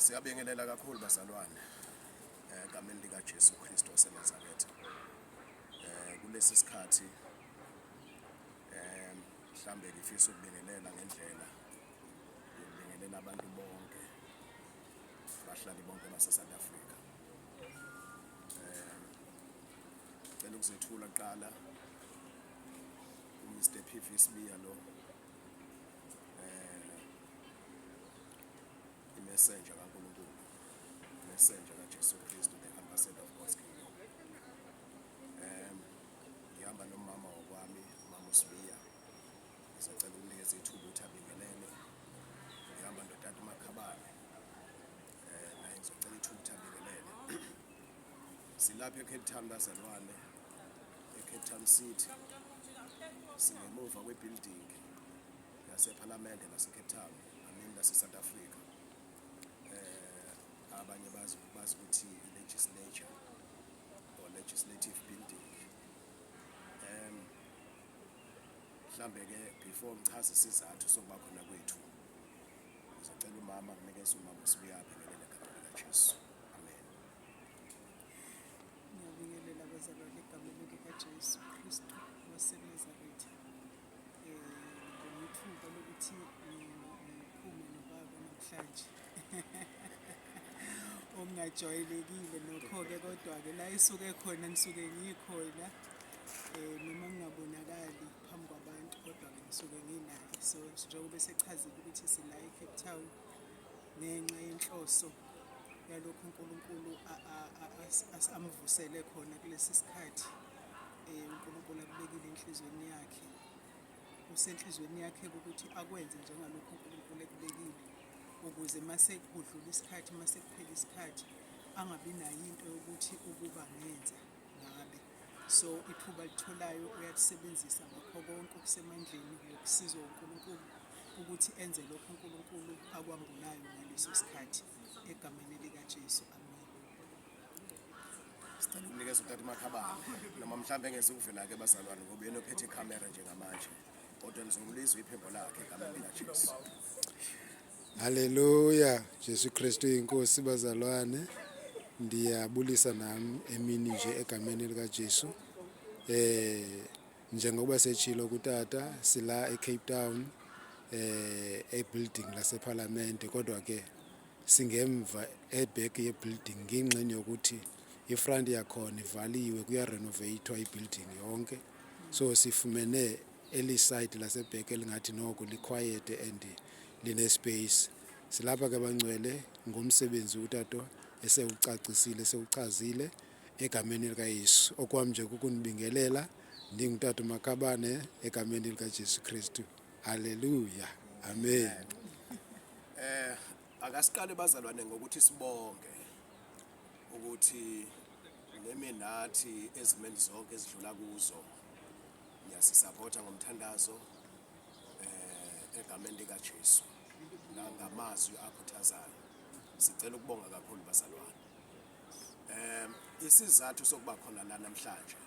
Siyabingelela kakhulu bazalwane egameni lika Jesu Kristu waseNazaretha. Kulesi sikhathi mhlambe ngifisa ukubingelela ngendlela yokubingelela abantu bonke abahlali bonke base-South Africa. Ngicela ukuzethula kuqala uMr. P.V. Sibiya lo i-messenger kaNkulunkulu, messenger kaJesu Kristu, the ambassador of God's kingdom. Ngihamba nomama wakwami, umama uSibiya, ngizocela ukunikeza ithuba ukuthi abingelele. Ngihamba notata uMakhabane, naye ngizocela ithuba ukuthi abingelele. Silapha eCape Town bazalwane, eCape Town City, singemuva kwe-building yasephalamende lase-Cape Town, lase-South Africa. Abanye bazi ukuthi i-legislature or legislative building. Mhlambe-ke before ngichaze isizathu sokuba khona kwethu, ngizocela umama kunikeza umama uSibiya abingelele egameni likaJesu. Amen. Ngiyabingelela abazalwane egameni likaJesu Kristu waseNazaretha. Ngibonga ithuba lokuthi ngiphume nobaba namhlanje. Okungajwayelekile nokho-ke, kodwa-ke la isuke khona ngisuke ngikhona, noma ngingabonakali phambi kwabantu, kodwa-ke ngisuke nginaye. So njengoba sechazile ukuthi sila eCape Town ngenxa yenhloso yalokhu uNkulunkulu amvusele khona kulesi sikhathi. uNkulunkulu akubekile enhlizweni yakhe, kusenhlizweni yakhe ukuthi akwenze njengalokhu uNkulunkulu ekubekile, ukuze mase kudlula isikhathi, mase kuphela isikhathi, angabi nayo into yokuthi ukuba ngenza ngabe. So ithuba litholayo uyalisebenzisa ngakho konke okusemandleni ngokusizwa uNkulunkulu ukuthi enze lokho uNkulunkulu akwambulayo ngaleso sikhathi egameni likaJesu. Amen. Sicela ukunikeza utata uMakhabane, noma mhlambe engeze ukuvela-ke bazalwane ngoba yena ophethe ikhamera njengamanje, kodwa nizomlizwa iphimbo lakhe egameni likaJesu. Haleluya, Jesu Kristu inkosi bazalwane. Ndiyabulisa nami emini nje egameni lika Jesu. Njengoba setshilo kutata sila eCape Town ebuilding laseParliament, kodwa ke singemva eback yebuilding ngingxenye yokuthi ifront yakhona ivaliwe, kuya renovatewa ibuilding yonke. So sifumene eli side laseback elingathi noko liquiet and line space. Silapha ke bangcwele ngomsebenzi utato esewucacisile, esewuchazile egameni lika Yesu. Okwami nje kukunibingelela ndingutata uMakhabane egameni lika Jesu Kristu. Haleluya. Amen. Akasiqale bazalwane ngokuthi sibonge ukuthi neminathi ezimeni zonke ezidlula kuzo ngiyasisapotha ngomthandazo egameni likaJesu nangamazwi akhuthazayo. Sicela ukubonga kakhulu bazalwane. Isizathu sokuba khona la namhlanje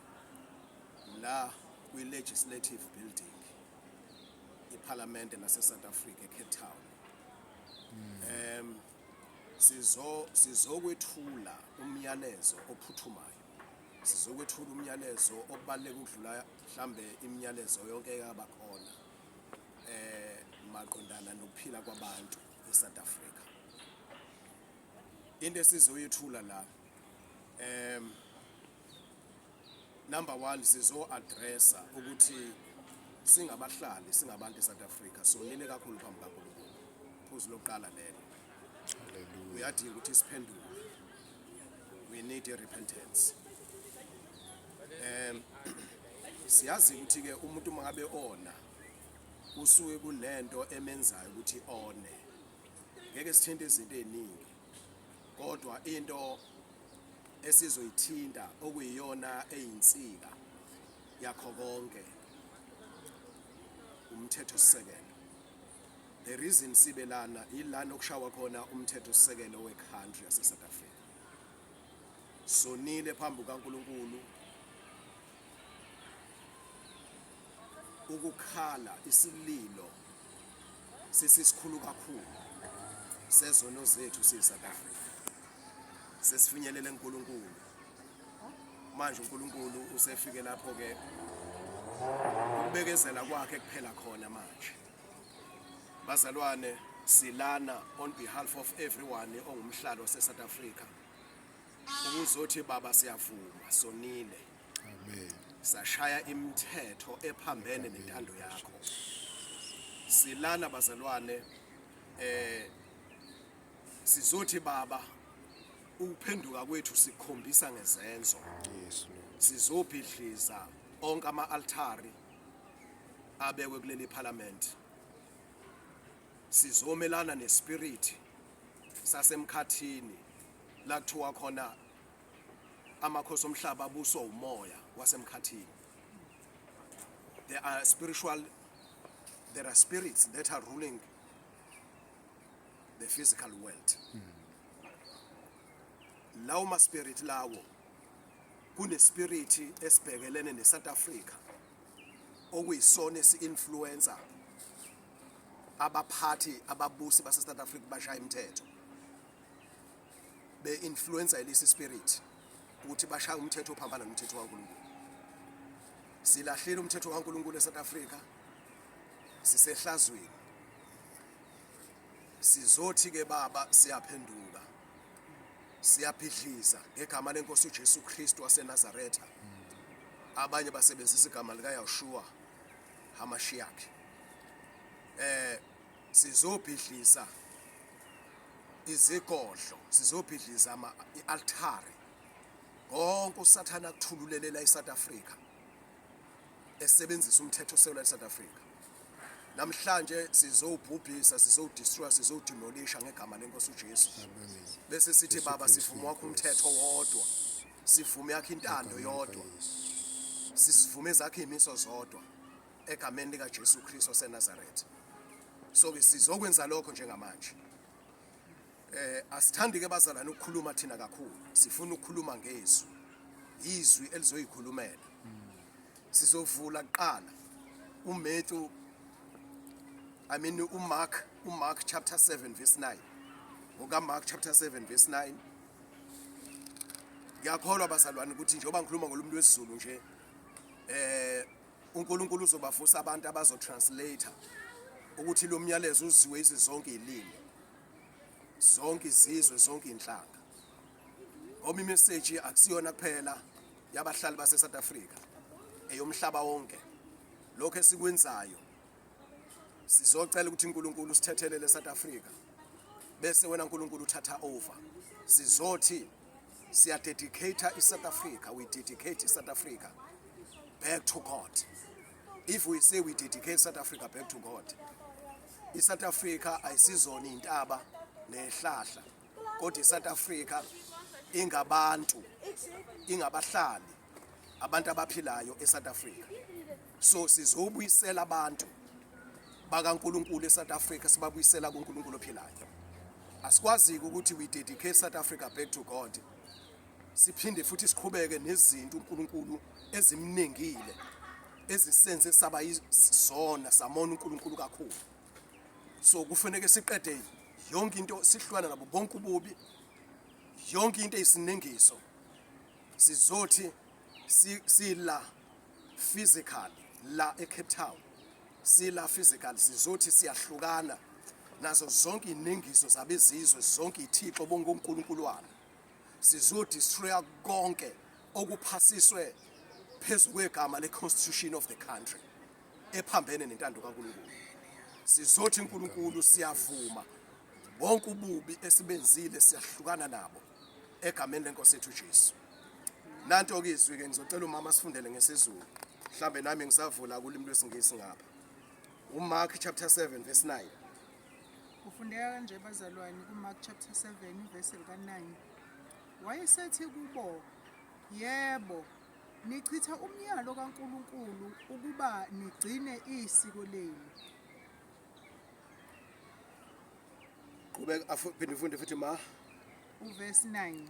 la kwi-legislative building iParliament lase-South Africa eCape Town, sizokwethula umyalezo ophuthumayo, sizokwethula umyalezo obaluleke ukudlula mhlambe imiyalezo yonke eyaba khona maqondana nokuphila kwabantu eSouth Africa. Into esizoyethula la, number one, sizo-addressa ukuthi singabahlali, singabantu eSouth Africa sonile kakhulu phambi kaNkulunkulu. Phuzu lokuqala lelo. Haleluya. Uyadinga ukuthi siphenduke. We need a repentance. Siyazi ukuthi-ke umuntu mangabe ona usuke kunento emenzayo ukuthi one. Ngeke sithinte izinto eziningi, kodwa into esizoyithinta okuyiyona eyinsika yakho konke umthetho sisekelo. The reason sibe lana ilana okushawa khona umthetho sisekelo wecountry yase-South Africa. Sonile phambi kaNkulunkulu ukukhala isililo sesisikhulu kakhulu sezono zethu siyi-South Africa. Sesifinyelele uNkulunkulu. Manje uNkulunkulu usefike lapho-ke ukubekezela kwakhe kuphela khona manje. Bazalwane, silana on behalf of everyone ongumhlalo wase-South Africa ukuzothi baba siyavuma sonile Amen. sashaya imithetho ephambene nentando yakho. Silana bazalwane sizothi baba ukuphenduka kwethu sikhombisa ngezenzo. Yes, Lord. Sizobhidliza onke ama-altari abekwe kuleli parliament. Sizomelana nespirit sasemkhathini la kuthiwa khona amakhosi omhlaba abuswa umoya wasemkhathini. There are spirits that are ruling the physical world. Lawo ma spirit lawo kune spirit esibhekelene neSouth Africa okuyisona esi-influencer abaphathi ababusi base-South Africa bashaya imithetho be-influencer yilesi spirit ukuthi bashaya umthetho ophambana nomthetho kaNkulunkulu. Silahlile umthetho kaNkulunkulu eSouth Africa, sisehlazweni. Sizothi-ke baba siyaphenduka, siyabhidliza ngegama lenkosi uJesu Kristu waseNazaretha. Abanye basebenzisa igama likaYeshua HaMashiach. Sizobhidliza izigodlo, sizobhidliza i-altari. Konke uSathane akuthululelela eSouth Africa esebenzisa umthetho osewula eSouth Africa. Namhlanje sizobhubhisa, sizodestroy, sizodidemolisha ngegama lenkosi uJesu. Bese sithi baba sivuma wakho umthetho wodwa, sivume yakho intando yodwa, sivume ezakhe imiso zodwa egameni lika Jesu Kristu waseNazaretha. So ke sizokwenza lokho njengamanje. Asithandi ke bazalwane ukukhuluma thina kakhulu, sifuna ukukhuluma ngezwi, izwi elizoyikhulumela. Sizovula kuqala uMatthew uMark chapter 7 verse 9. NgokaMark chapter 7 verse 9. Ngiyakholwa bazalwane ukuthi njengoba ngikhuluma ngolimi lwesiZulu nje uNkulunkulu uzobavusa abantu abazotranslate ukuthi lo myalezo uziwe izizonke izilimi, zonke izizwe, zonke inhlanga. Ngoba imessage akusiyona kuphela yabahlali base-South Africa, eyomhlaba wonke. Lokho esikwenzayo sizocela ukuthi uNkulunkulu usithethelele eSouth Africa, bese wena uNkulunkulu uthatha over. Sizothi siyadedicate iSouth Africa, we dedicate South Africa back to God. If we say we dedicate South Africa back to God, iSouth Africa ayisizona intaba nehlahla, kodwa iSouth Africa ingabantu, ingabahlali, abantu abaphilayo eSouth Africa. So sizobuyisela abantu bakaNkulunkulu eSouth Africa, sibabuyisela kuNkulunkulu ophilayo. Asikwazi ukuthi we dedicate South Africa back to God, siphinde futhi siqhubeke nezinto uNkulunkulu ezimnengile ezisenze saba izona samona uNkulunkulu kakhulu. So kufanele siqede yonke into, sihlwana nabo bonke ububi, yonke into eyisinengiso. Sizothi sila physically la eCape Town, sila physical, sizothi siyahlukana nazo zonke inengiso zabezizwe, zonke ithixo bonke uNkulunkuluwana. Sizodestroya konke okuphasiswe phezulu kwegama le-constitution of the country ephambene nentando kaNkulunkulu. Sizothi uNkulunkulu siyavuma bonke ububi esibenzile, siyahlukana nabo egameni lenkosi yethu Jesu. Nanto ke izwi ke ngizocela umama sifundele ngesiZulu, mhlambe nami ngisavula kulimi lwesingisi ngapha. uMark chapter 7 verse 9. Kufundeka kanje bazalwane kuMark chapter 7 verse lika-9. Wayesethi kubo, yebo, nichitha umyalo kaNkulunkulu ukuba nigcine isiko lenu. Qhubeka phinde ufunde futhi ma. Uverse 9.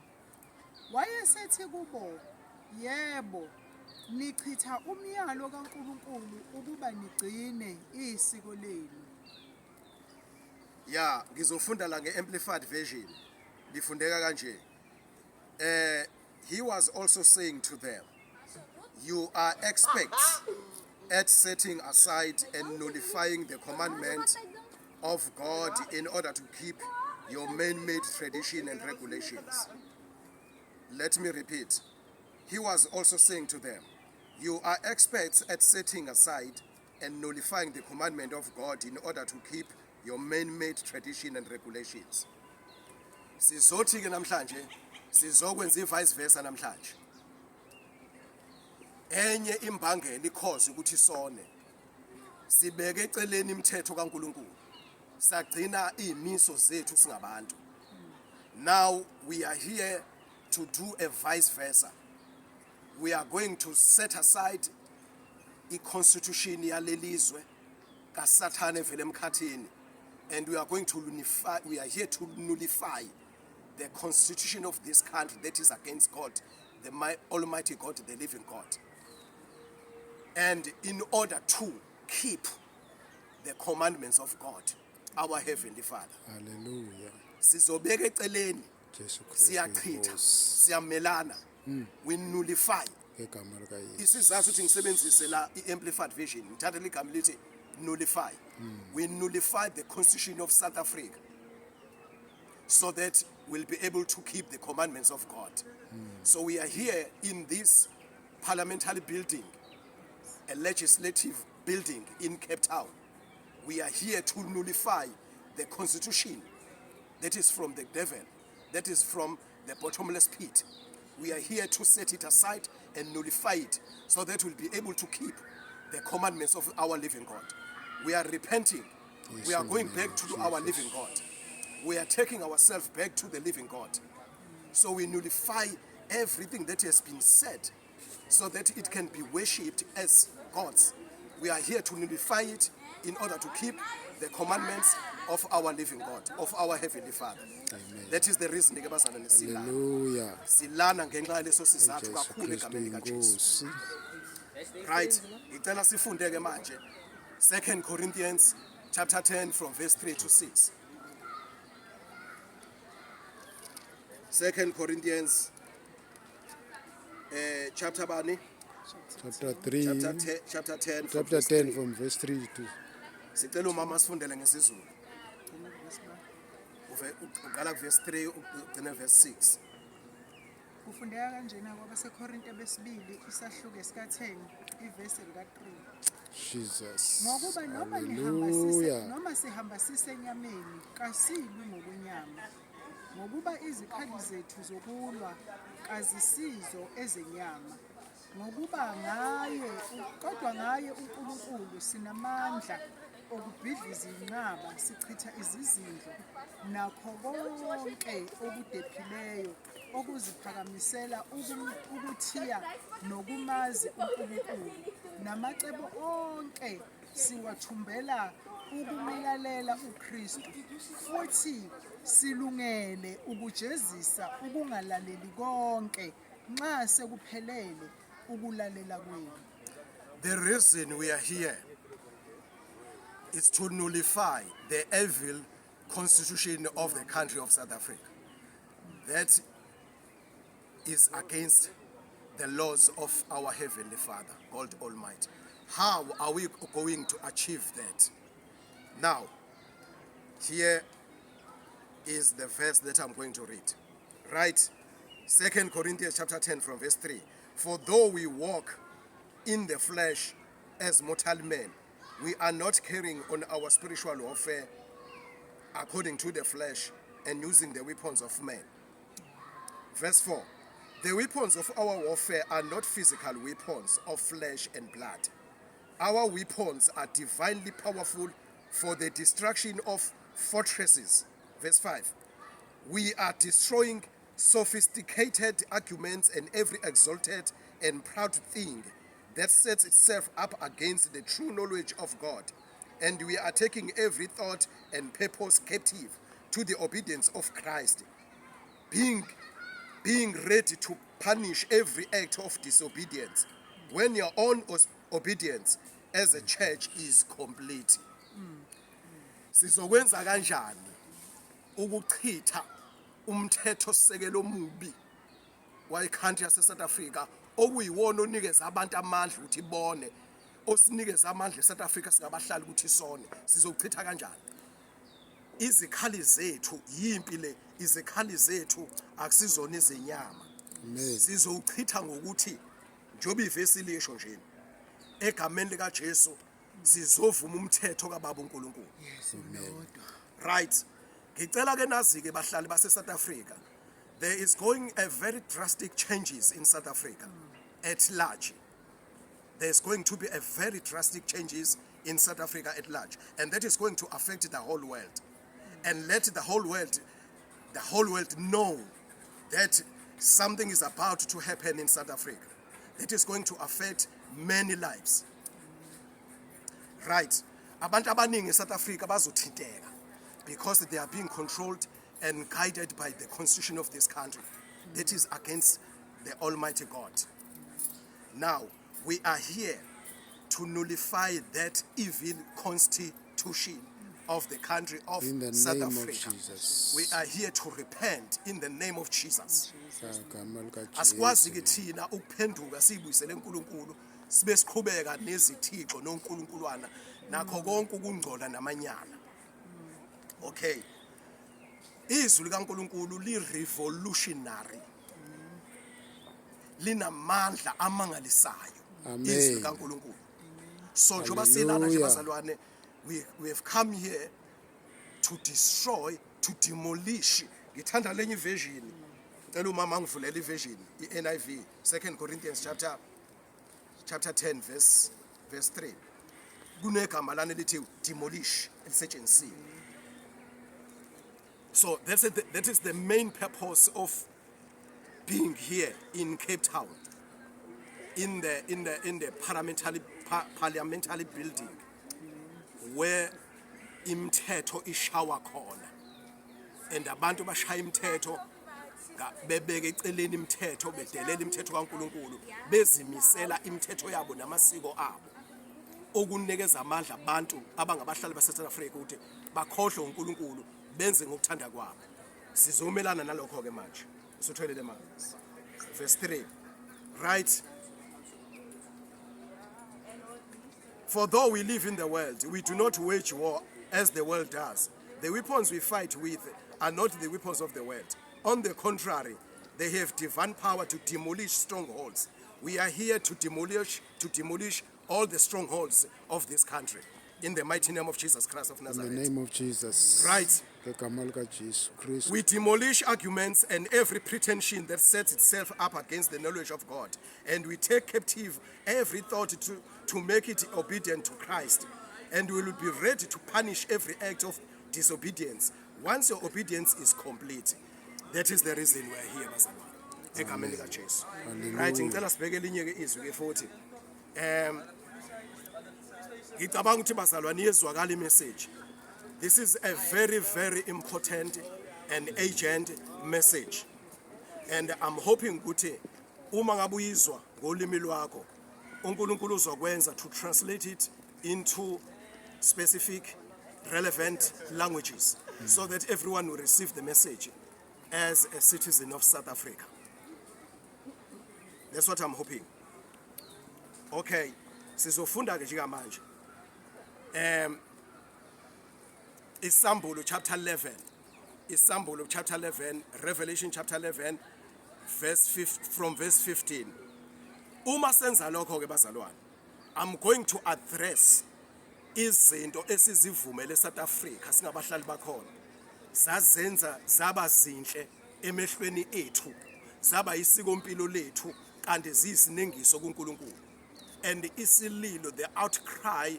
Wayesethi kubo, yebo, nichitha umyalo kaNkulunkulu ukuba nigcine isiko lenu. Yeah, ngizofunda la nge-amplified version. Lifundeka kanje. He was also saying to them, you are experts at setting aside and nullifying the commandment of God in order to keep your man-made tradition and regulations. Let me repeat. He was also saying to them, you are experts at setting aside and nullifying the commandment of God in order to keep your man-made tradition and regulations. Sizothi ke namhlanje sizokwenza vice versa namhlanje. Enye imbangela ikhoze ukuthi sone. Sibeke eceleni imithetho kaNkuluNkulu. Sagcina izimiso zethu singabantu. Now we are here to do a vice versa. We are going to set aside i-constitution yalelizwe kaSathane evele emkhathini, and we are going to unify. We are here to nullify the constitution of this country that is against God, the Almighty God, the living God. And in order to keep the commandments of God, our Heavenly Father. Hallelujah. Sizobeka eceleni, Jesu Kristu siyachitha, inkosi. siyamelana, we nullify. Ngegama likaYesu. Isizathu ukuthi ngisebenzise la i-amplified version, ngithatha ligama lithi nullify. We nullify the constitution of South Africa so that we'll be able to keep the commandments of God. So we are here in this parliamentary building, a legislative building in Cape Town. We are here to nullify the constitution that is from the devil, that is from the bottomless pit. We are here to set it aside and nullify it so that we'll be able to keep the commandments of our living God. We are repenting. Yes, We are in the going name back of to our Jesus. living God. We are taking ourselves back to the living God. So we nullify everything that has been said so that it can be worshipped as gods. We are here to nullify it in order to keep the commandments of our living God, of our Heavenly Father. Amen. That is the reason ngibazalwane silana. Hallelujah. Silana ngenxa yaleso sizathu Jesu kakhulu Kristu egameni kaJesu. inkosi. Right? Ngicela sifunde ke manje 2 Corinthians chapter 10 from verse 3 to 6. 2 Corinthians chapter bani? Chapter 3. Chapter 10 from Chapter verse 10 3. from verse 3 to Sicela umama sifundele ngesizulu. Uqala verse 3 ugcina verse 6. Kufundeka kanjena kwabaseKorinte besibili isahluko esika-10 ivesi lika-3. Jesus. Ngokuba Hallelujah. noma sihamba sisenyameni kasilwi ngokwenyama, ngokuba izikhali zethu zokulwa kazisizo ezenyama, ngokuba kodwa ngaye uNkulunkulu sinamandla okubhidliza inqaba, sichitha izizindlo nakho konke okudephileyo okuziphakamisela ukuthiya nokumazi uNkulunkulu, namacebo onke siwathumbela ukumlalela uKristu, futhi silungele ukujezisa ukungalaleli konke nxa sekuphelele ukulalela kwenu. The reason we are here is to nullify the evil constitution of the country of South Africa. That is against the laws of our Heavenly Father, God Almighty. How are we going to achieve that? Now, here is the verse that I'm going to read. Right? 2 Corinthians chapter 10 from verse 3. For though we walk in the flesh as mortal men, we are not carrying on our spiritual warfare according to the flesh and using the weapons of men. Verse 4. The weapons of our warfare are not physical weapons of flesh and blood. Our weapons are divinely powerful for the destruction of fortresses. Verse 5. We are destroying sophisticated arguments and every exalted and proud thing that sets itself up against the true knowledge of God. And we are taking every thought and purpose captive to the obedience of Christ, being ready to punish every act of disobedience when your own obedience as a church is complete. Sizokwenza kanjani ukuchitha umthetho sisekelo omubi wayecountry yase South Africa okuyiwona onikeza abantu amandla ukuthi ibone, osinikeza amandla eSouth Africa singabahlali ukuthi isone. Sizochitha kanjani? Izikhali zethu yimpi le, izikhali zethu akusizona izinyama. Sizowuchitha ngokuthi njoba ivesi lisho nje egameni lika Jesu sizovuma umthetho kaBaba uNkulunkulu. Right. Ngicela ke nazi ke bahlali base South Africa, there is going a very drastic changes in South Africa at large. There's going to be a very drastic changes in South Africa at large, and that is going to affect the whole world. And let the whole world know that something is about to happen in South Africa that is going to affect many lives. Right. Abantu abaningi eSouth Africa bazothinteka because they are being controlled and guided by the constitution of this country that is against the Almighty God. Now, we are here to nullify that evil constitution of the country of South Africa. We are here to repent in the name of Jesus. Asikwazi ke thina ukuphenduka sibuyisele uNkulunkulu sibe siqhubeka nezithixo noNkulunkuluwana nakho konke ukungcola namanyala. Okay. Izwi likaNkulunkulu li-revolutionary. Linamandla amangalisayo. Izwi likaNkulunkulu. So njoba selana nje bazalwane, we have come here to destroy, to demolish. Ngithanda lenye version. Ngicela umama ngivulela iversion, iNIV, 2 Corinthians chapter 10 verse 3. Kunegama lana lithi demolish elisetshenzisiwe. So that is the main purpose of being here in Cape Town, in the parliamentary building, where imithetho ishawa khona, and abantu bashaya imithetho bebeke eceleni imithetho bedelela imithetho kaNkulunkulu bezimisela imithetho yabo namasiko abo okunikeza amandla abantu abangabahlali base South Africa ukuthi bakhohlwe uNkulunkulu benze ngokuthanda kwabo. Sizomelana nalokho ke manje. Sithwelele manje. Verse 3. Right. For though we live in the world, we do not wage war as the world does. The weapons we fight with are not the weapons of the world. On the contrary, they have divine power to demolish strongholds. We are here to demolish all the strongholds of this country. In the mighty name of Jesus Christ of Nazareth. In the name of Jesus. Right. We demolish arguments and every pretension that sets itself up against the knowledge of God. And we take captive every thought to make it obedient to Christ. And we will be ready to punish every act of disobedience once your obedience is complete. That is the reason we are here, bazalwane. Egameni likaJesu. Right, ngicela sibheke elinye ke izwi ke futhi. Ngicabanga ukuthi bazalwane iyezwakala imessage. This is a very, very important and urgent message. And I'm hoping ukuthi uma ngabe uyizwa ngolimi lwakho, uNkulunkulu uzokwenza to translate it into specific relevant languages so that everyone will receive the message as a citizen of South Africa. That's what I'm hoping. Okay, sizofunda ke njika manje. Isambulo chapter 11. Isambulo chapter 11, Revelation chapter 11 from verse 15. Uma senza lokho ke bazalwane, I'm going to address izinto esizivumele eSouth Africa singabahlali bakhona. Sazenza zaba zinhle emehlweni ethu, zaba isikompilo lethu kanti ziyisinengiso kuNkulunkulu. And isililo, the outcry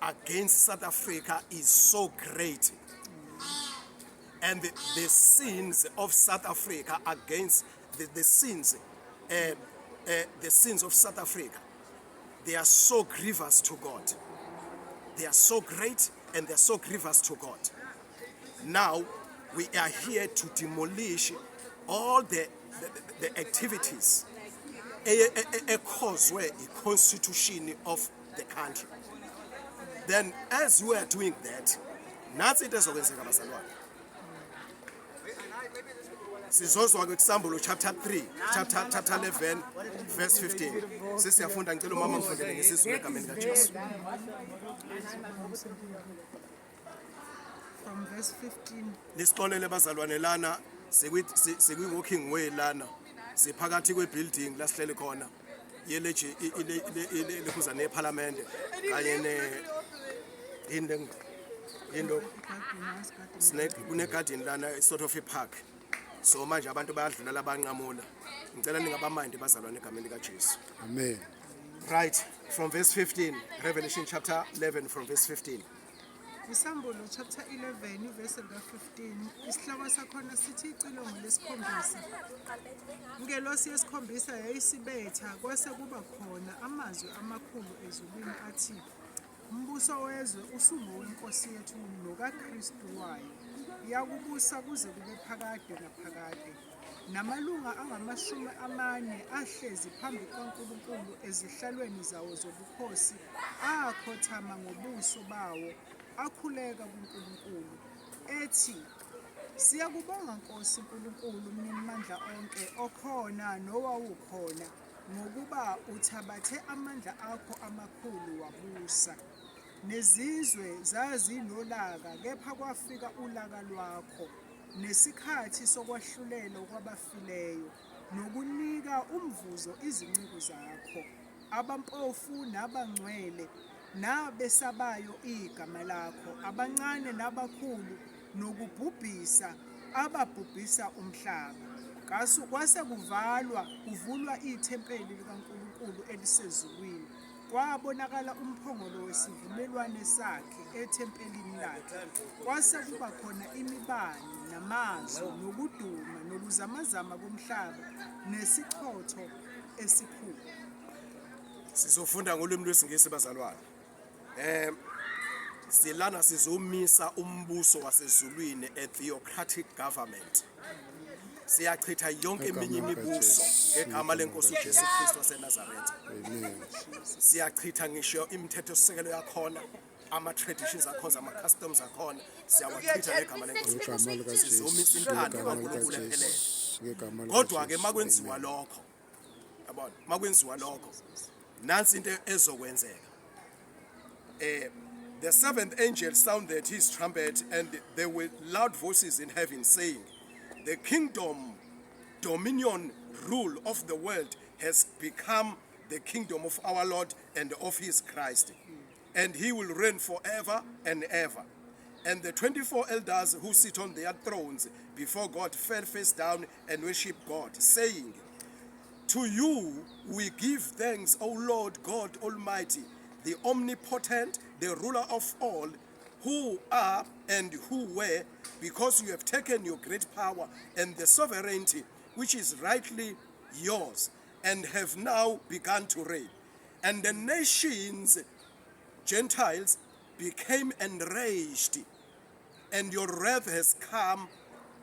against South Africa is so great. And the sins of South Africa against the sins of South Africa, they are so grievous to God. They are so great and they are so grievous to God. Now, we are here to demolish all the activities caused a constitution of the country. Then, as we are doing that, Nansi into ezokwenzeka bazalwane. Sizozwa kwiSambulo chapter 3, chapter 11 verse 15. Sesiyafunda ngicela umama ngifundele ngesizulu egameni kaJesu. From verse 15. Lisixolele bazalwane lana sekwi walking way lana. Siphakathi kwebuilding la sihlele khona. Yeleje lekhuza neParliament kanye into snake kunegarden lana sort of a park. So manje abantu bayadlula labanqamula. Ngicela ningabamindi bazalwane egameni kaJesu. Amen. Right, from verse 15, Revelation chapter 11 from verse 15. Isambulo chapter 11 verse 15. Isihloko sakhona sithi icilongo lesikhombisa. Ngelosi yesikhombisa yayisibetha kwase kuba khona amazwi amakhulu ezulwini athi umbuso wezwe usungowenkosi yethu nokaKristu wayo. Yakubusa kuze kube phakade naphakade. Namalunga angama40 ahlezi phambi kaNkulunkulu ezihlalweni zawo zobukhosi akhothama ngobuso bawo akhuleka kuNkulunkulu ethi siyakubonga Nkosi uNkulunkulu mnimandla onke okhona nowawukhona ngokuba uthabathe amandla akho amakhulu wabusa. Nezizwe zazinolaka kepha kwafika ulaka lwakho nesikhathi sokwahlulela kwabafileyo nokunika umvuzo izinceku zakho abampofu nabangcwele nabesabayo igama lakho abancane nabakhulu nokubhubhisa ababhubhisa umhlaba. Kwase kuvulwa ithempeli likaNkulunkulu elisezulwini. Kwabonakala umphongolo wesivumelwano sakhe ethempelini lakhe. Kwase kuba khona imibane namazwi nokuduma nokuzamazama komhlaba nesichotho esikhulu. Sizofunda ngolimi lwesingisi bazalwane. Silana sizomisa umbuso wasezulwini a theocratic government. Siyachitha yonke eminye imibuso ngegama lenkosi uJesu Kristu waseNazaretha. Amen. Siyachitha ngisho imithetho sisekelo yakhona, ama traditions akhona, ama customs akhona, siyawachitha ngegama lenkosi Ngegama uJesu. likaJesu. Sizomisa intando kaNkulunkulu ephelele. Ngegama Kodwa ke likaJesu. makwenziwa lokho, yabona, makwenziwa lokho, nansi into ezokwenzeka. The seventh angel sounded his trumpet, and there were loud voices in heaven saying, the kingdom, dominion, rule of the world has become the kingdom of our Lord and of his Christ. And he will reign forever and ever. And the 24 elders who sit on their thrones before God fell face down and worship God, saying, to you we give thanks, O Lord God Almighty, the omnipotent, the ruler of all, who are and who were, because you have taken your great power and the sovereignty which is rightly yours, and have now begun to reign. And the nations, Gentiles, became enraged, and your wrath has come,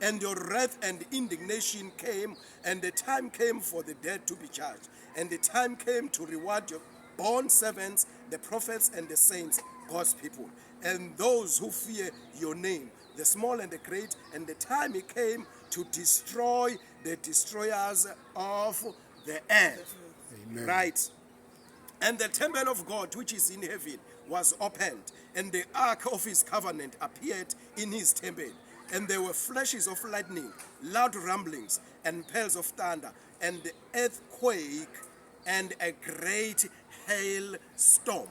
and your wrath and indignation came, and the time came for the dead to be judged, and the time came to reward your born servants, the prophets and the saints, God's people, and those who fear your name, the small and the great, and the time it came to destroy the destroyers of the earth. Amen. Right. And the temple of God which is in heaven was opened, and the ark of his covenant appeared in his temple. And there were flashes of lightning, loud rumblings, and peals of thunder, and the earthquake, and a great hailstorm.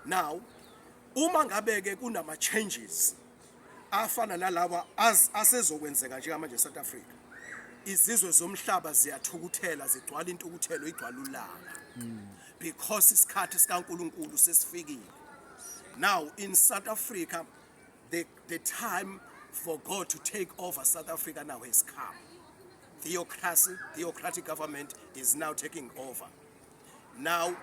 Now, uma ngabeke kunama changes afana nalawa asezokwenzeka njengamanje eSouth Africa, izizwe zomhlaba ziyathukuthela, zigcwala intukuthelo, igcwala ulaka, because isikhathi sikaNkulunkulu sesifikile. Now in South Africa, the time for God to take over South Africa now has come. Theocratic government is now taking over. Now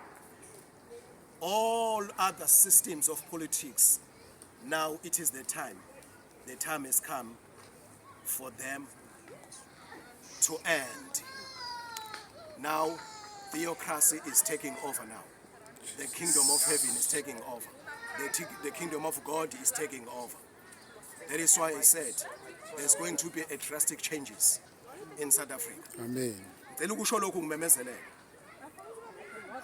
all other systems of politics, now it is the time. The time has come for them to end. Now theocracy is taking over now. The kingdom of heaven is taking over. the kingdom of God is taking over. That is why I said there's going to be a drastic changes in South Africa. Amen. Ngicela ukusho lokhu ngimemezelela.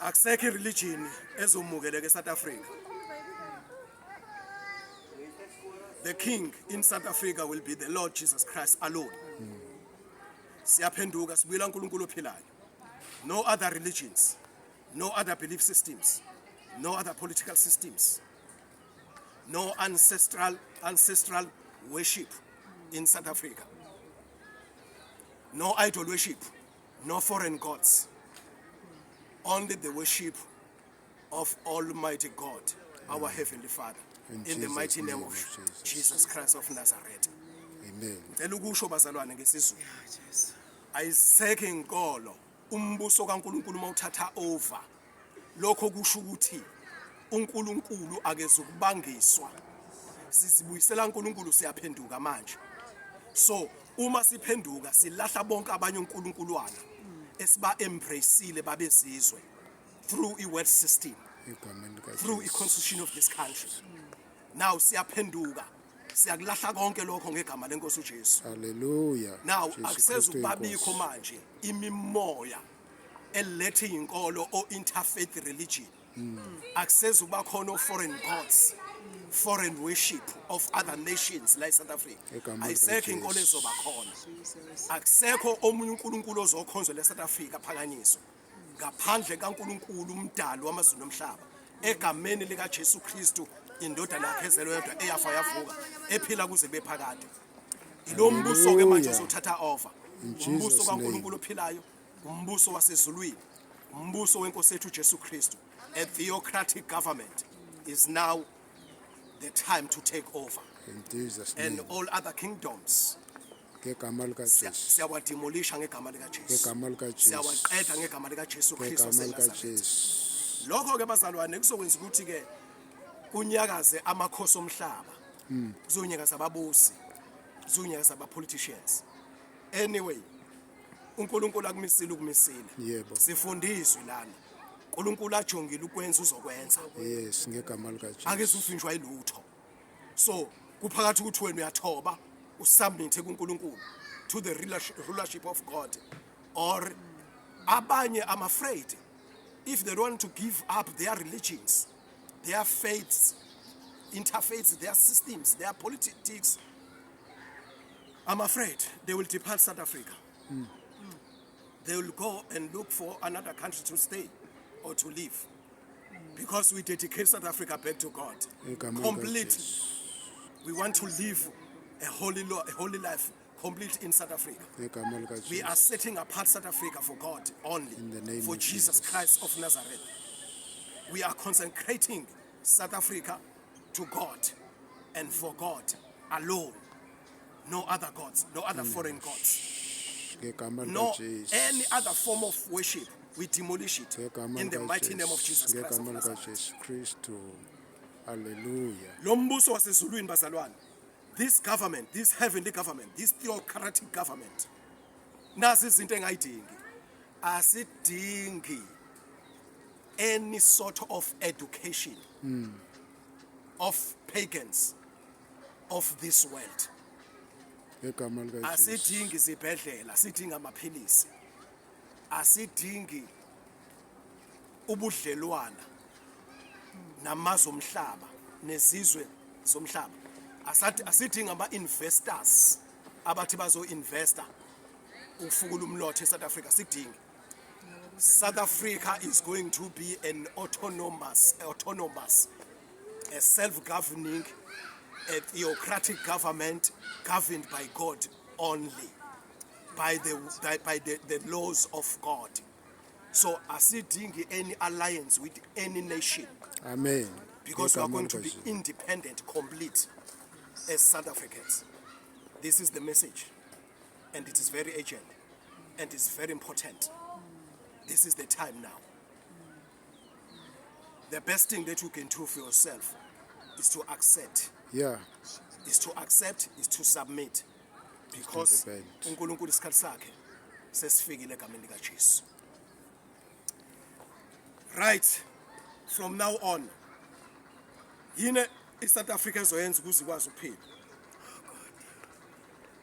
Akusekho religion ezomukeleka eSouth Africa. The king in South Africa will be the Lord Jesus Christ alone. Siyaphenduka sibuyela uNkulunkulu ophilayo. No other religions, no other belief systems, no other political systems, no ancestral worship in South Africa. No idol worship, no foreign gods. Only the worship of Almighty God, our Heavenly Father, in the mighty name of Jesus Christ of Nazareth. Amen. Ngicela ukusho bazalwane ngesizulu. Ayiseke inkolo umbuso kaNkulunkulu mawuthatha over. Lokho kusho ukuthi uNkulunkulu akezukubangiswa. Sisibuyisela uNkulunkulu siyaphenduka manje. So uma siphenduka silahla bonke abanye uNkulunkuluwana esiba embraceile babezizwe through a word system, through a constitution of this country. Now siyaphenduka siyakulahla konke lokho ngegama lenkosi uJesu. Hallelujah. Now akusezukubabikho manje imimoya elethe inkolo o interfaith religion. Akusezukuba khona foreign gods, foreign worship of other nations like South Africa. Ayisekho inkolo ezoba khona. Akusekho omunye uNkulunkulu ozokhonzwa leSouth Africa phakanyiswa ngaphandle kaNkulunkulu umdali wamazulu nomhlaba egameni lika Jesu Kristu indodana yakhe ezelwe yedwa eyafa yavuka ephila kuze bephakade. Ilo mbuso ke manje uzothatha over. Umbuso kaNkulunkulu ophilayo, umbuso wasezulwini, umbuso wenkosi yethu Jesu Kristu. A theocratic government is now the time to take over. In Jesus' name. And all other kingdoms Ngegama lika Jesu. siyawademolisha ngegama lika Jesu. Ngegama lika Jesu. Siyawaqeda ngegama lika Jesu Kristu Ngegama lika waseNazaretha. Jesu. Lokho ke bazalwane kuzokwenza ukuthi ke kunyakaze amakhosi omhlaba. Kuzonyakaza ababusi, kuzonyakaza abapoliticians. Anyway, uNkulunkulu akumisile ukumisile. Yebo. Sifundiswe lana. uNkulunkulu ajongile ukwenza uzokwenza. Yes, ngegama lika Jesu. Akezufinjwa ilutho. So kuphakathi ukuthi wena uyathoba usubmit kuNkulunkulu to the rulership of God, or abanye I'm afraid if they want to give up their religions, their faiths, interfaiths, their systems, their politics, I'm afraid they will depart South Africa. They will go and look for another country to stay or to live, because we dedicate South Africa back to God completely. We want to live a holy life complete in South Africa. We are setting apart South Africa for God only, In the name for of Jesus Jesus. Christ of Nazareth. We are consecrating South Africa to God and for God alone. No other gods, no other foreign gods, Ngegama lika no Jesu. any other form of worship. We demolish it Ngegama in the lika mighty name of Jesus Christ of Ngegama lika Nazareth. Jesu Kristu. Hallelujah. Lo mbuso wasezulwini bazalwane, this government, this heavenly government, this theocratic government, nazi izinto engayidingi. Asidingi any sort of education of pagans of this world. Ngegama lika Jesu. Asidingi izibhedlela, asidingi amaphilisi, asidingi ubudlelwana namazwe omhlaba nezizwe zomhlaba. Asidingi ama-investors abathi bazo-investa ukufukula umnotho eSouth Africa. Sidingi. South Africa is going to be an autonomous, a self-governing, a theocratic government governed by God only, by the laws of God. So asidingi any alliance with any nation, Amen. because we are Ngegama going to lika be Jesu. independent, complete as South Africans. This is the message, and it is very urgent, and it's very important. This is the time now. The best thing that you can do for yourself is to accept, Yeah. is to submit, because repent. uNkulunkulu isikhathi sakhe sesifikile egameni lika Jesu. Right, from now on, yini iSouth Africa ezoyenza ukuze ikwazi ukuphila?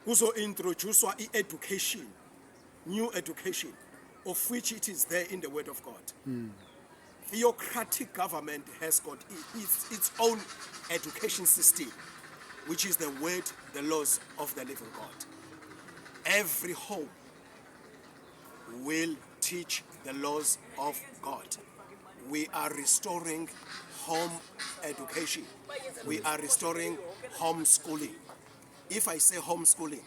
Kuzo introducewa i-education, new education, of which it is there in the Word of God. Theocratic government has got its own education system, which is the word, the laws of the living God. Every home will teach the laws of God. We are restoring home education. We are restoring homeschooling. If I say homeschooling,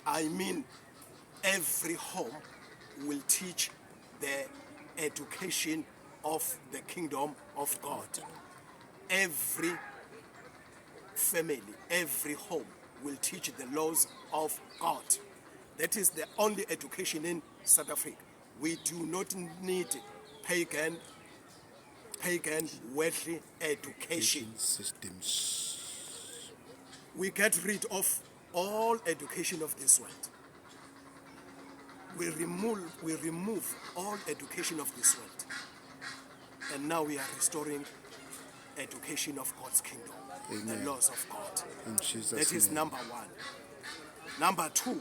I mean every home will teach the education of the kingdom of God. Every family, every home will teach the laws of God. That is the only education in South Africa. We do not need pagan worldly education. Systems. We get rid of all education of this world. We remove all education of this world. And now we are restoring education of God's kingdom. Amen. The laws of God. In Jesus' that is name. number one. Number two,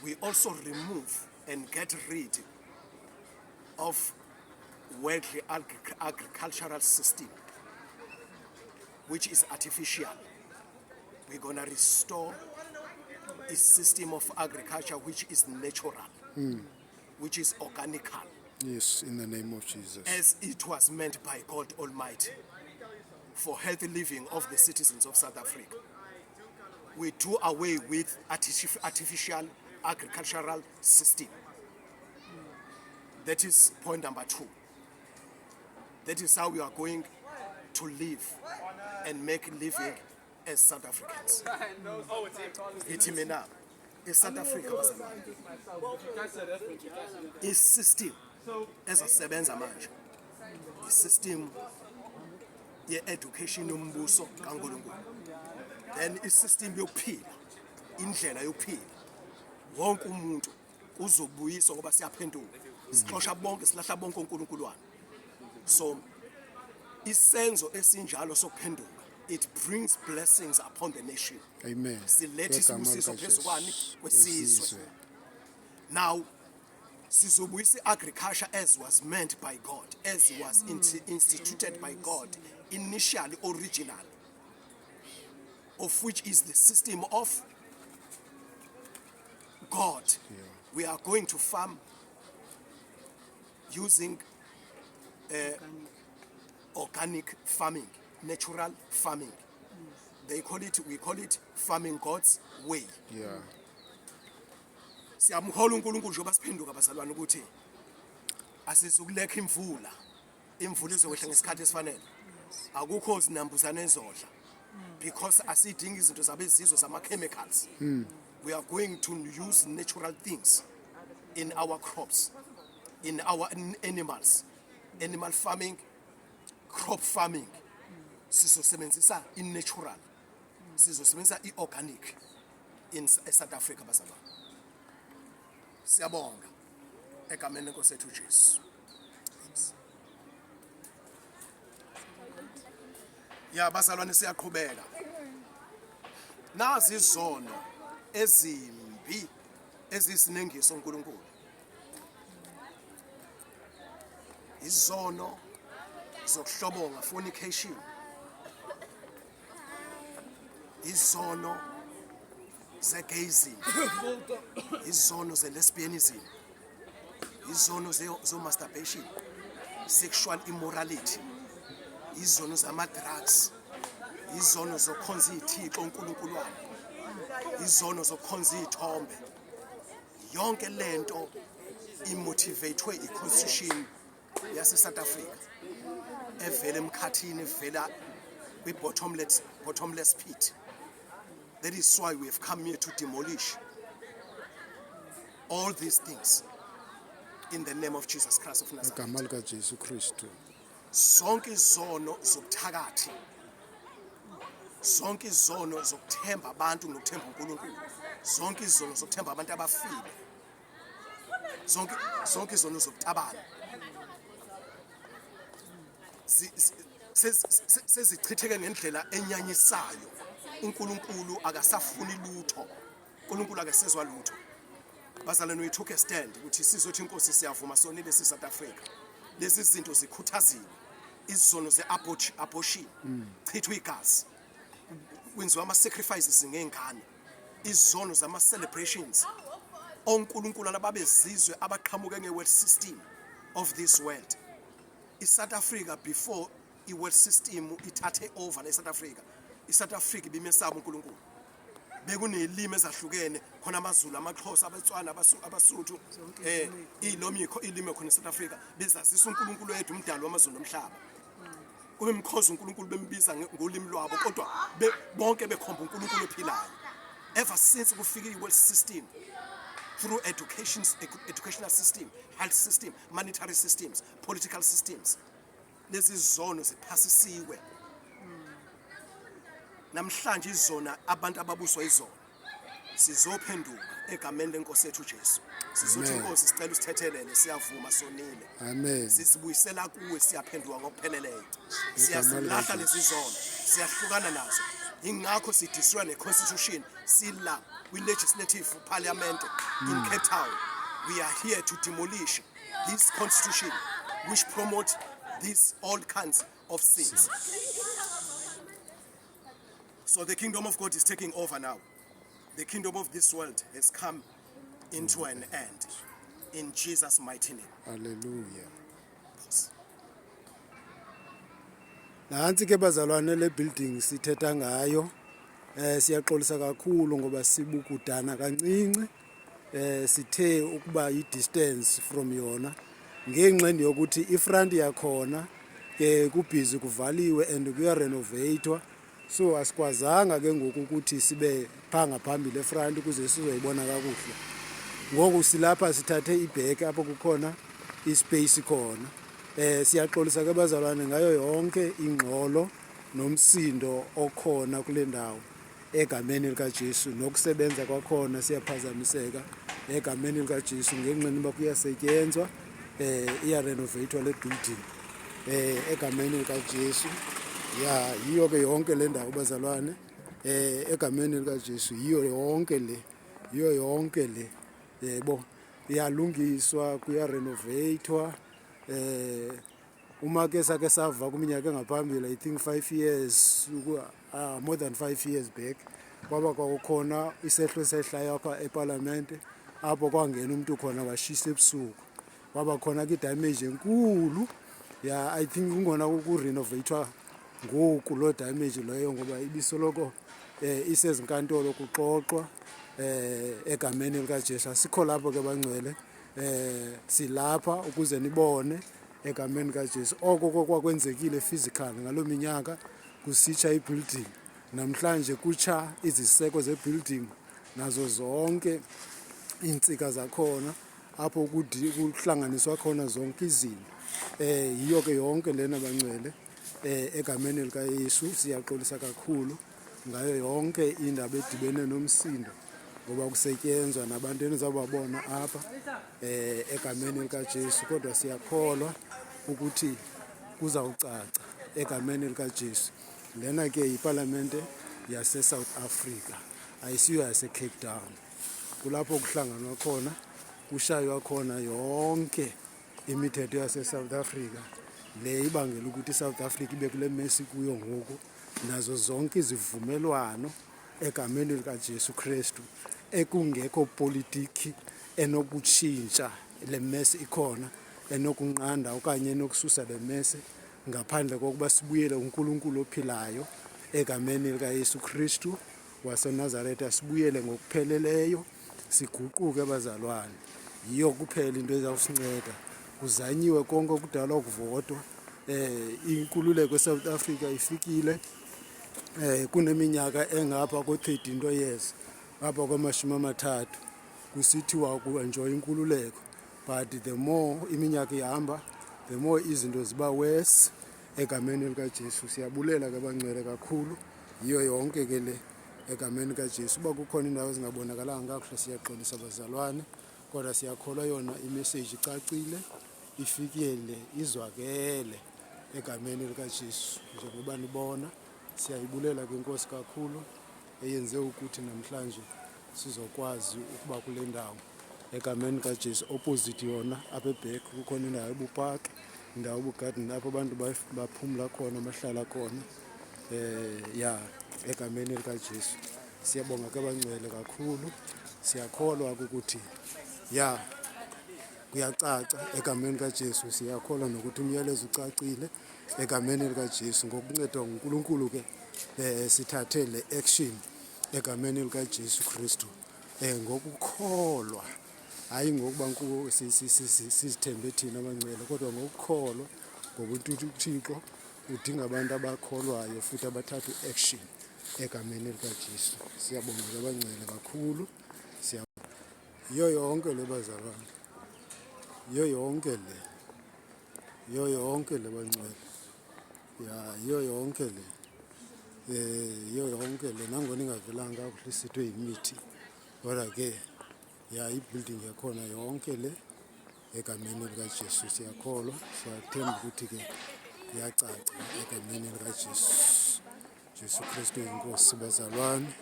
we also remove and get rid of worldly agricultural system, which is artificial. We're going to restore a system of agriculture which is natural, which is organical, Yes, in the name of Jesus. as it was meant by God Almighty for healthy living of the citizens of South Africa. We do away with artificial agricultural system. That is point number two. That is how we are going to live and make living as South Africans. Ithi mina eSouth Africa bazalwane, i-system ezosebenza manje, i-system ye-education yombuso kaNkulunkulu, then i-system yokuphila, indlela yokuphila, wonke umuntu uzobuyiswa ngoba siyaphenduka, sixosha bonke, silahla bonke uNkulunkuluwana. So isenzo esinjalo sokuphenduka, it brings blessings upon the nation. Amen. Siletha isibusiso phezu kwani kwesizwe. Now sizobuyisa agriculture as was meant by God, as was instituted by God initially, originally, of which is the system of God. We are going to farm using organic farming, natural farming. We call it farming God's way. Yeah. Siyamhola uNkulunkulu njengoba siphenduka bazalwane ukuthi asizukulekha imvula izokwehla ngesikhathi esifanele. Akukho zinambuzane ezodla because asidingi izinto zabezizwe zama-chemicals. We are going to use natural things in our crops, in our animals, animal farming, crop farming. Sizosebenzisa i-natural, sizosebenzisa i-organic in South Africa bazalwane. Siyabonga egameni lenkosi yethu Jesu. Ya bazalwane siyaqhubeka. Nazi izono ezimbi ezisinengiso uNkulunkulu. Izono zokuhlobonga, fornication. Izono zegayism, izono zelesbianism, izono zo-masturbation, sexual immorality, izono zama-drugs, izono zokukhonza iy'thixo uNkulunkuluwana, izono zokukhonza iy'thombe. Yonke lento imotivatwe i-constitution yase-South Africa evela emkhathini, evela kwi-bottomless pit. That is why we have come here to demolish all these things in the name of Jesus Christ of Nazareth. Igama lika Jesu Kristu. Zonke izono zobuthakathi, zonke izono zokuthemba abantu nokuthemba uNkulunkulu, zonke izono zokuthemba abantu abafile, zonke izono zokutabana sezichitheke ngendlela enyanyisayo. uNkulunkulu akasafuni lutho, uNkulunkulu akasezwa lutho. Bazalwane, we took a stand ukuthi sizothi inkosi siyavuma sonile South Africa. Lezi zinto zikhuthaziwe, izono ze-abortion, chithwa igazi, kwenziwa ama-sacrifices ngengane, izono zama-celebrations. oNkulunkulu alababezizwe abaqhamuke nge-world system of this world. ISouth Africa before i-world system ithathe over ne-South Africa, iSouth Africa ibimesaba uNkulunkulu. Bekunelimi ezahlukene khona amaZulu, amaXhosa, abaTswana, abaSuthu, ilomikho ilimi khona eSouth Africa bezazisa uNkulunkulu yedwa umdali wamazulu nomhlaba. Kube imkhozi uNkulunkulu bembiza ngolimi lwabo kodwa bonke bekhomba uNkulunkulu ophilayo. Ever since kufika i-world system through educational system, health system, monetary systems, political systems, lezi zono ziphasisiwe. Namhlanje izona abantu ababuswa izona sizophenduka egameni lenkosi yethu Jesu. Sizothi inkosi sicela usithethelele, siyavuma sonile. Amen. Sisibuyisela kuwe, siyaphenduka ngokupheleleyo. Siyazilahla lezi zono, siyahlukana nazo. Ingakho sidestroy ne-constitution sila kwi-legislative parliament in Cape Town. We are here to demolish this constitution which promote these all kinds of things. So the kingdom of God is taking over now. The kingdom of this world has come into an end. In Jesus' mighty name. Hallelujah. Nansi ke bazalwane le building sithetha ngayo siyaxolisa kakhulu ngoba sibukudana kancinci sithe ukuba I distance from yona ngenxeni yokuthi ifront yakhona ke kubhizi kuvaliwe and kuya renovatewa. So asikwazanga ke ngoku ukuthi sibe phanga phambili efront ukuze sizoyibona kakuhle. Ngoku silapha sithathe ibheke apho kukhona ispace khona. Siyaxolisa ke bazalwane ngayo yonke ingxolo nomsindo okhona kule ndawo egameni lika Jesu nokusebenza kwakhona siyaphazamiseka egameni lika Jesu ngenxeni uba kuyasetyenzwa iya-renovatewa le building egameni lika Jesu. Ya yiyo ke yonke le ndawo bazalwane egameni lika Jesu yiyo yonke le yebo iyalungiswa kuya-renovatewa. Uma ke sake sava kuminyaka engaphambili I think 5 years more than 5 years back kwaba kwakukhona isehlo sehlaya apha eParliament apho kwangena umuntu khona washisa ebusuku kwaba khona ke damage enkulu. Ya I think kungona ukurenovatewa ngoku lo damage leyo ngoba ibisoloko isezinkantolo kuxoxwa egameni lika Jesu. Asikho lapho ke bangcwele silapha ukuze nibone egameni kaJesu oko kwakwenzekile physical ngalo minyaka kusitsha ibuilding. Namhlanje kutsha iziseko zebuilding nazo zonke insika zakhona apho kuhlanganiswa khona zonke izinto. Yiyo ke yonke lena bangcwele egameni lika Yesu siyaxolisa kakhulu ngayo yonke indaba edibene nomsindo ngoba kusetyenzwa nabantu enizababona apha egameni lika Jesu kodwa siyakholwa ukuthi kuzawucaca egameni lika Jesu. Lena ke iParliament yase South Africa ayisiyo yase Cape Town. Kulapho kuhlanganwa khona kushaywa khona yonke imithetho yase South Africa le ibangela ukuthi South Africa ibe kule mesi kuyo ngoku nazo zonke izivumelwano egameni lika Jesu Kristu ekungekho politiki enokutshintsha le mesi ikhona enokunqanda okanye enokususa le mesi ngaphandle kokuba sibuyele uNkulunkulu ophilayo egameni lika Yesu Kristu waseNazaretha. Sibuyele ngokupheleleyo siguquke bazalwane. Yiyo kuphela into ezawusinceda. Kuzanyiwe konke okudala ukuvotwa. Inkululeko eSouth Africa ifikile kuneminyaka engapha ko-13 years apha kwama-30 kusithiwa ku-enjoy inkululeko, but the more iminyaka ihamba the more izinto ziba worse egameni lika Jesu. Siyabulela ke bangcwele kakhulu yiyo yonke ke le egameni kaJesu. Uba kukhona indawo ezingabonakalanga kakuhle siyaxolisa bazalwane kodwa siyakholwa yona imessage icacile ifikile izwakele egameni likaJesu. Njengoba nibona siyayibulela ke inkosi kakhulu eyenze ukuthi namhlanje sizokwazi ukuba kule ndawo egameni kaJesu. Opposite yona apha eback kukhona indawo ebupark, indawo ebugarden apho abantu baphumla khona bahlala khona ya egameni likaJesu. Siyabonga ke bangcwele kakhulu, siyakholwa ukuthi ya kuyacaca egameni kaJesu, siyakholwa nokuthi umyalezo ucacile egameni likaJesu. Ngokuncedwa nguNkulunkulu ke sithathe le action egameni likaJesu Kristu ngokukholwa, hayi ngokuba sizithembe thina abangcwele, kodwa ngokukholwa, ngoba uThixo udinga abantu abakholwayo futhi abathatha action egameni likaJesu. Siyabonga abangcwele kakhulu, yiyo yonke le bazalwane, yiyo yonke le bangcwele, ya yiyo yonke le nangona ingavelanga kakuhle isithwe yimithi, kodwa ke ya ibuilding yakhona yonke le egameni likaJesu. Siyakholwa, siyathemba ukuthi ke iyacaca egameni likaJesu. Jesu Kristu inkosi bazalwane,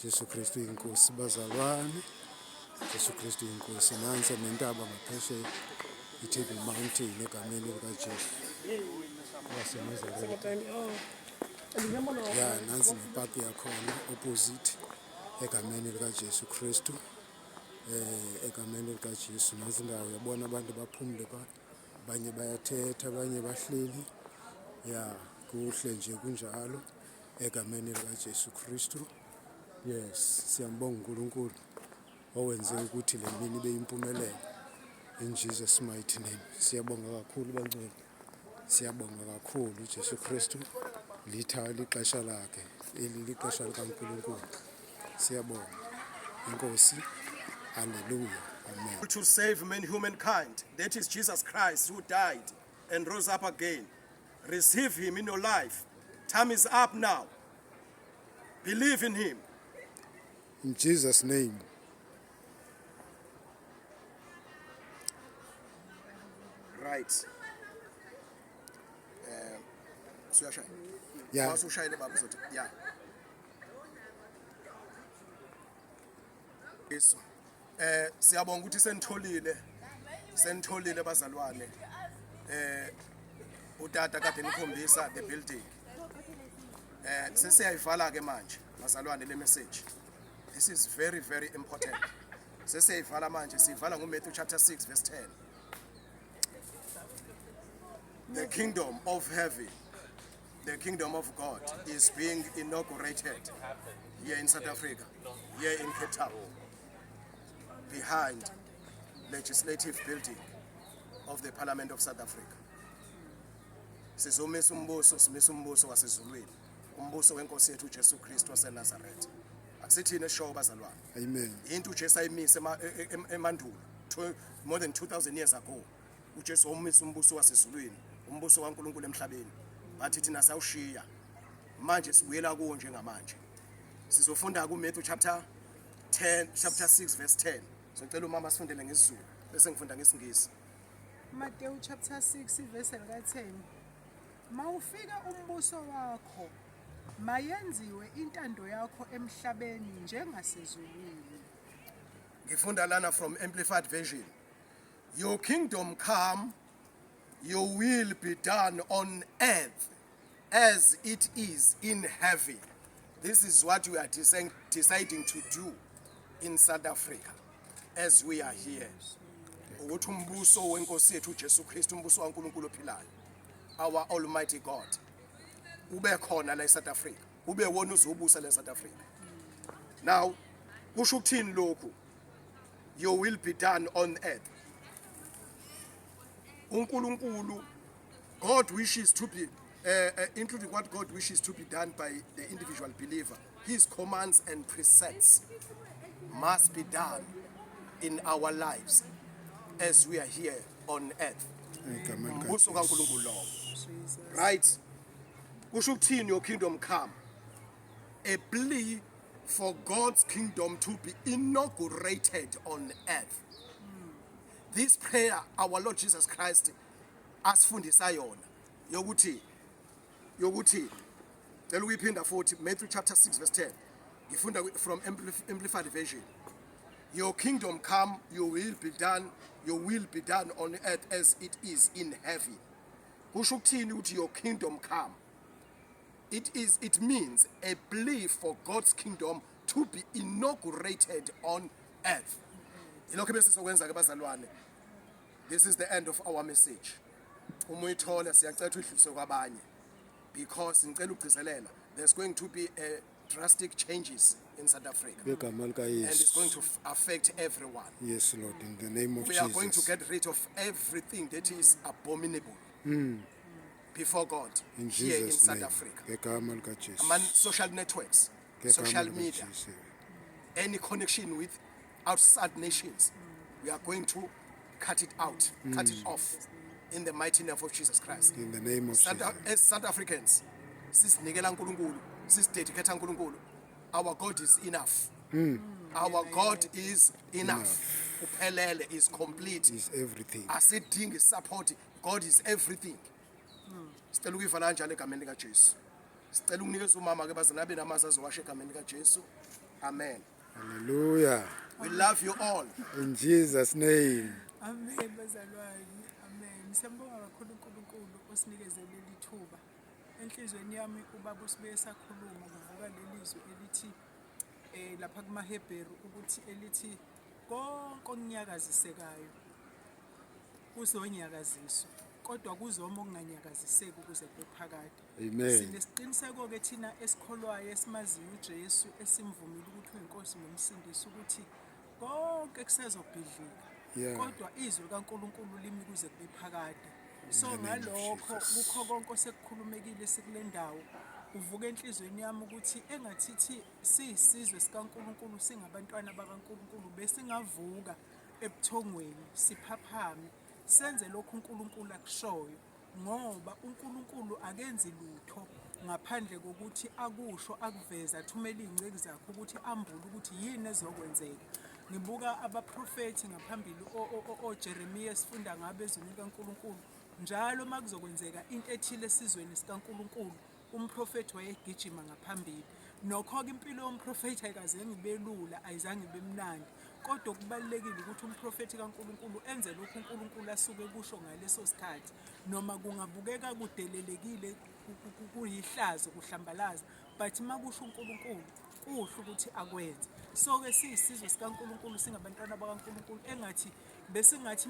Jesu Kristu inkosi bazalwane, Jesu Kristu inkosi. Nansi nentaba ngaphesheya iTable Mountain egameni likaJesu waseNazaretha. Ya nansi nepaki yakhona opposite egameni likaJesu Kristu egameni likaJesu. Nansi indawo yabona abantu baphumle abanye bayathetha abanye bahleli, ya kuhle nje kunjalo egameni likaJesu Kristu. Yes, siyambonga uNkulunkulu owenze ukuthi le mini ibe yimpumelelo, in Jesus mighty name. Siyabonga kakhulu bangcwele, siyabonga kakhulu uJesu Kristu, lixesha lakhe, eli lixesha likaNkulunkulu. Siyabonga inkosi, hallelujah, amen. To save humankind, that is Jesus Christ who died and rose up again. Receive him in your life. Time is up now. Believe in him. In Jesus' name. Right. Yeah. Yeah. Yesu. Siyabonga ukuthi senitholile bazalwane. Utata kade nikhombisa the building. Sesiyayivala ke manje bazalwane le message. This is very very important. Sesiyayivala manje, siyivala ngoMatthew chapter 6 verse 10. The kingdom of heaven, the kingdom of God is being inaugurated here in South Africa, here in Cape Town, behind legislative building of the Parliament of South Africa. Sizomisa umbuso, simisa umbuso wasezulwini, umbuso wenkosi yethu Jesu Kristu waseNazaretha. Akusithini eshoyo bazalwane. Amen. Into uJesu ayimise emandulo more than 2000 years ago. uJesu womisa umbuso wasezulwini, umbuso kaNkulunkulu emhlabeni. Bathi thina sawushiya. Manje sibuyela kuwo njengamanje. Sizofunda kuMatthew chapter 6 verse 10. Ngicela umama sifundele ngesizulu bese ngifunda ngesingisi. Matthew chapter 6 verse 10. Mawufika umbuso wakho, mayenziwe intando yakho emhlabeni njengasezulwini. Ngifunda lana from Amplified Version. Your kingdom come, your will be done on earth as it is in heaven. This is what we are deciding to do in South Africa as we are here. Ukuthi umbuso wenkosi yethu Jesu Kristu, umbuso kaNkulunkulu ophilayo, our Almighty God, ube khona la eSouth Africa, ube wona uzobusa la eSouth Africa. Now, kusho ukuthini lokhu? Your will be done on earth. uNkulunkulu, God wishes to be including what God wishes to be done by the individual believer. His commands and precepts must be done in our lives as we are here on earth. Umbuso kaNkulunkulu lo. Right? Kusho ukuthini your kingdom come? A plea for God's kingdom to be inaugurated on earth. This prayer our Lord Jesus Christ asifundisa yona yokuthi cela ukuyiphinda futhi Matthew chapter 6 verse 10 ngifunda from amplified version. Your kingdom come, your will be done on earth as it is in heaven. Kusho ukuthini ukuthi your kingdom come? It means a belief for God's kingdom to be inaugurated on earth. Ilokho bese sokwenza ke bazalwane. This is the end of our message. Uma uyithola siyacela udlulise kwabanye because ngicela ugcizelela there's going to be a drastic changes in South Africa. Begama lika And it's Yesu. going to affect everyone. Yes, Lord, in the name of We are going to Jesus. get rid of everything that is abominable before God In here in Jesus' South name. Africa. Begama lika Jesu. Social networks, Begama social lika media, Jesu. any connection with outside nations, we are going to cut it out, cut it off in the mighty name of Jesus Christ. In the name of Jesus. As South Africans, sisinikela uNkulunkulu, sisidedicate uNkulunkulu. Our God is enough. Our God is enough. Uphelele is complete. Is everything. Asidingi support. God is everything. Sicela ukuyivala kanjalo egameni lika Jesu. Sicela ukunikeza umama ke bazana abe namanzi azowasha egameni lika Jesu. Amen. Hallelujah. We love you all. In Jesus' name. Amen bazalwane. Amen. Siyambonga kakhulu uNkulunkulu osinikezele leli thuba. Enhlizweni yami ubaba usibuye sakhuluma kuvuka lelizwe elithi lapha kumaHebheru ukuthi elithi konke okunyakazisekayo kuzonyakaziswa kodwa kuzoma okunganyakaziseki ukuze kube phakade. Amen. Sinesiqiniseko ke thina esikholwayo esimaziyo uJesu esimvumile ukuthi uyinkosi nomsindisi ukuthi konke kusezobhidlika. Yeah. Kodwa izwi kaNkulunkulu limi kuze kube phakade. So ngalokho kukho konke osekukhulumekile sikule ndawo uvuka enhlizweni yami ukuthi engathithi siyisizwe sikaNkulunkulu singabantwana bakaNkulunkulu besingavuka ebuthongweni siphaphame senze lokhu uNkulunkulu akushoyo ngoba uNkulunkulu akenzi lutho ngaphandle kokuthi akusho akuveza athumela izingceki zakhe ukuthi ambule ukuthi yini ezokwenzeka. Ngibuka abaprofeti ngaphambili oJeremiya sifunda ngabe ezweni likaNkulunkulu njalo makuzokwenzeka into ethile esizweni sikaNkulunkulu umprofeti wayegijima ngaphambili. Nokho ke impilo yomprofeti ayikazange ibelula ayizange ibemnandi kodwa kubalekile ukuthi umprofeti kaNkulunkulu enze lokhu uNkulunkulu asuke kusho ngaleso sikhathi noma kungabukeka kudelelekile kuyihlazo kuhlambalaza but makusho uNkulunkulu kuhle ukuthi akwenze. So ke siyisizwe sikaNkulunkulu singabantwana bakaNkulunkulu engathi besingathi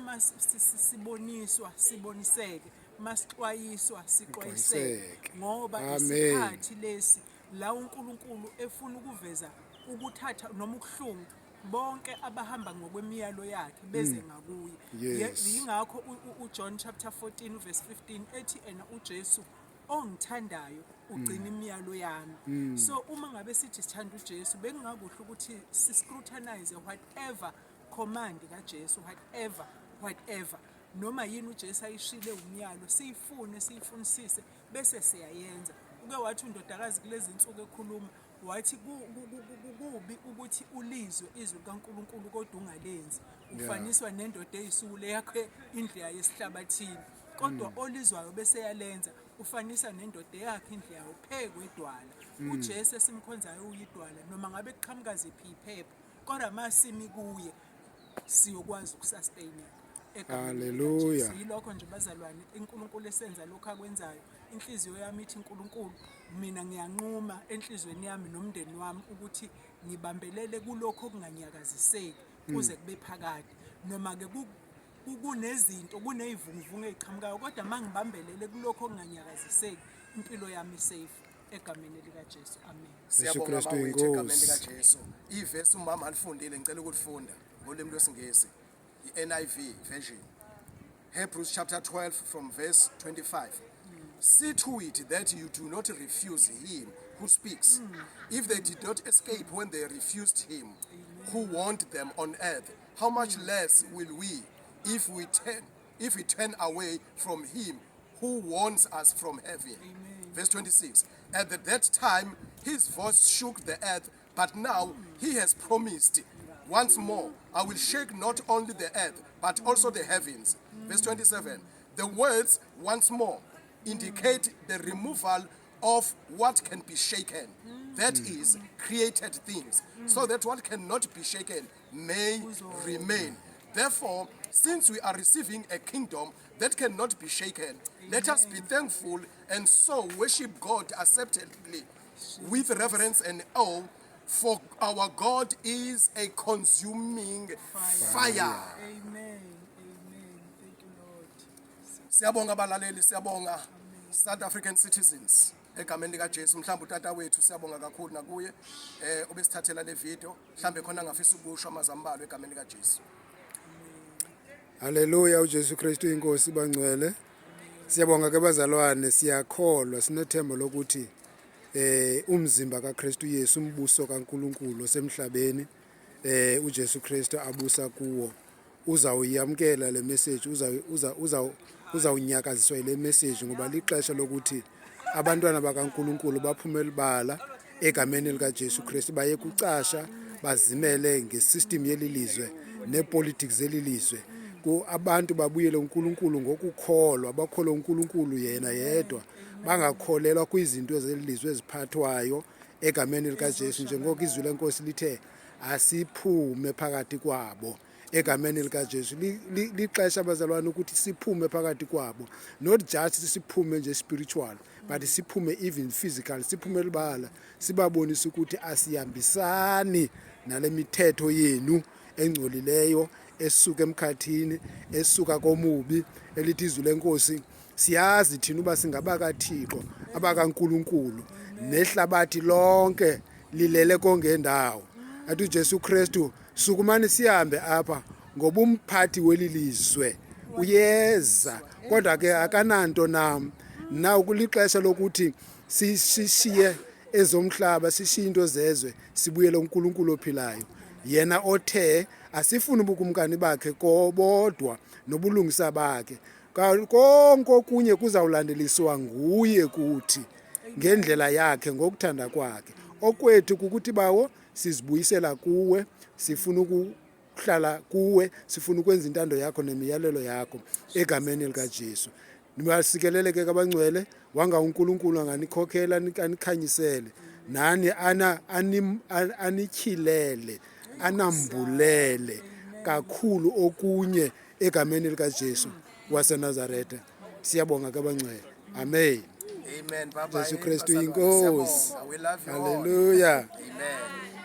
siboniswa siboniseke masixwayiswa sixwayiseke ngoba isikhathi lesi la uNkulunkulu efuna ukuveza ukuthatha noma ukuhlungu bonke abahamba ngokwemiyalo yakhe beze ngakuye. Yes. Yingakho uJohn chapter 14 verse 15 ethi ena uJesu ongithandayo ugcina imiyalo yami. So uma ngabe sithi sithanda uJesu bengingakuhle ukuthi siscrutinize whatever command kaJesu whatever noma yini uJesu ayishile umyalo siyifunisise bese siyayenza. Uke wathi undodakazi kulezi insuku ekhuluma wathi kubi ukuthi ulizwe izwi kaNkulunkulu kodwa ungalenzi ufaniswa nendoda eyisule yakhe indlu yayo esihlabathini kodwa olizwayo bese yalenza ufanisa nendoda yakhe indlu yayo phekwedwala. uJesu esimkhonzayo uyidwala noma ngabe kuqhamuka ziphi iphepha kodwa masimi kuye siyokwazi ukusustain. Hallelujah. Yilokho nje bazalwane uNkulunkulu esenza lokho akwenzayo. Inhliziyo yami ithi uNkulunkulu mina ngiyanquma enhlizweni yami nomndeni wami ukuthi ngibambelele kulokho okunganyakaziseki kuze kube phakade noma ke kunezinto kunezivunguvungu eziqhamukayo kodwa mangibambelele kulokho okunganyakaziseki impilo yami safe egameni lika Jesu. Amen. Siyabonga Kristu bawethu egameni inkosi. lika Jesu. Ivesi umama alifundile ngicela ukulifunda ngolimi lwesingisi. iNIV version. Hebrews chapter 12 from verse 25. See to it that you do not refuse him who speaks. If they did not escape when they refused him who warned them on earth, how much less will we if we turn away from him who warns us from heaven. Verse 26. At that time his voice shook the earth, but now he has promised once more, I will shake not only the earth but also the heavens. Verse 27. The words once more indicate the removal of what can be shaken, that is, created things, so that what cannot be shaken may remain. Therefore, since we are receiving a kingdom that cannot be shaken, let us be thankful and so worship God acceptably with reverence and awe, for our God is a consuming fire. Amen. Amen. Thank you, Lord. Siyabonga abalaleli, siyabonga South African citizens. Egameni lika Jesu, mhlawumbe utata wethu siyabonga kakhulu nakuye obesithathela le video, mhlawumbe khona ngafisa ukusho amazambalo egameni lika Jesu. Haleluya, uJesu Kristu inkosi bangcwele. Siyabonga ke bazalwane, siyakholwa sinethemba lokuthi umzimba kaKristu Yesu, umbuso kaNkuluNkulu osemhlabeni, uJesu Kristu abusa kuwo, uzawuyamkela le message, uzawunyakaziswa ile message, ngoba lixesha lokuthi abantwana bakaNkuluNkulu baphumela ibala egameni lika Jesu Kristu, baye kucasha bazimele ngesystem yelilizwe nepolitics zelilizwe. Abantu babuyele uNkulunkulu ngokukholwa, bakholwa uNkulunkulu yena yedwa, bangakholelwa kwizinto zelilizwe eziphathwayo egameni lika Jesu, njengoko izwi lenkosi lithe asiphume phakathi kwabo egameni lika Jesu. Lixesha abazalwane ukuthi siphume phakathi kwabo, not just siphume nje spiritual, but siphume even physical, siphume libala, sibabonisa ukuthi asihambisani nale mithetho yenu engcolileyo esuka emkhathini, esuka komubi, elithi izwi lenkosi. Siyazi thina uba singabakaThixo, abakaNkulunkulu, nehlabathi lonke lilele kongendawo. Athi uJesu Kristu sukumani sihambe apha ngoba umphathi welilizwe uyeza, kodwa ke akananto nam. Na kulixesha lokuthi sishiye ezomhlaba, sishiye into zezwe, sibuyele uNkulunkulu ophilayo, yena othe asifuni ubukumkani bakhe kodwa nobulungisa bakhe. Konke okunye kuzawulandeliswa nguye kuthi ngendlela yakhe, ngokuthanda kwakhe. Okwethu kukuthi bawo sizibuyisela kuwe, sifuna ukuhlala kuwe, sifuna ukwenza intando yakho nemiyalelo yakho egameni lika Jesu. Nimasikeleleke kabangcwele, wanga uNkulunkulu anganikhokhela anikhanyisele, nani anityhilele, anambulele kakhulu okunye egameni lika Jesu waseNazaretha. Siyabonga kabangcwele. Amen. Amen. Bye bye. Jesu Kristu inkosi. We love you all. Hallelujah. Amen.